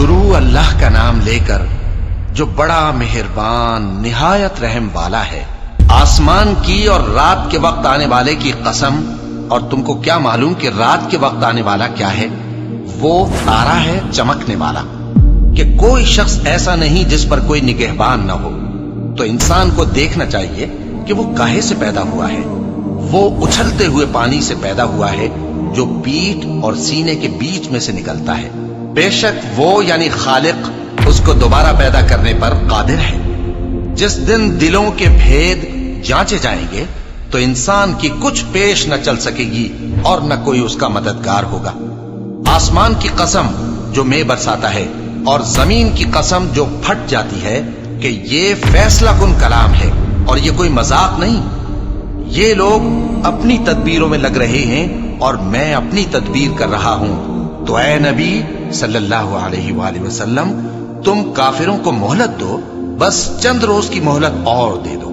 شروع اللہ کا نام لے کر جو بڑا مہربان نہایت رحم والا ہے۔ آسمان کی اور رات کے وقت آنے والے کی قسم، اور تم کو کیا معلوم کہ رات کے وقت آنے والا کیا ہے؟ وہ تارا ہے چمکنے والا، کہ کوئی شخص ایسا نہیں جس پر کوئی نگہبان نہ ہو۔ تو انسان کو دیکھنا چاہیے کہ وہ کاہے سے پیدا ہوا ہے۔ وہ اچھلتے ہوئے پانی سے پیدا ہوا ہے جو پیٹھ اور سینے کے بیچ میں سے نکلتا ہے۔ بے شک وہ یعنی خالق اس کو دوبارہ پیدا کرنے پر قادر ہے۔ جس دن دلوں کے بھید جانچے جائیں گے تو انسان کی کچھ پیش نہ چل سکے گی اور نہ کوئی اس کا مددگار ہوگا۔ آسمان کی قسم جو مے برساتا ہے، اور زمین کی قسم جو پھٹ جاتی ہے، کہ یہ فیصلہ کن کلام ہے اور یہ کوئی مذاق نہیں۔ یہ لوگ اپنی تدبیروں میں لگ رہے ہیں اور میں اپنی تدبیر کر رہا ہوں۔ تو اے نبی صلی اللہ علیہ وآلہ وسلم، تم کافروں کو مہلت دو، بس چند روز کی مہلت اور دے دو۔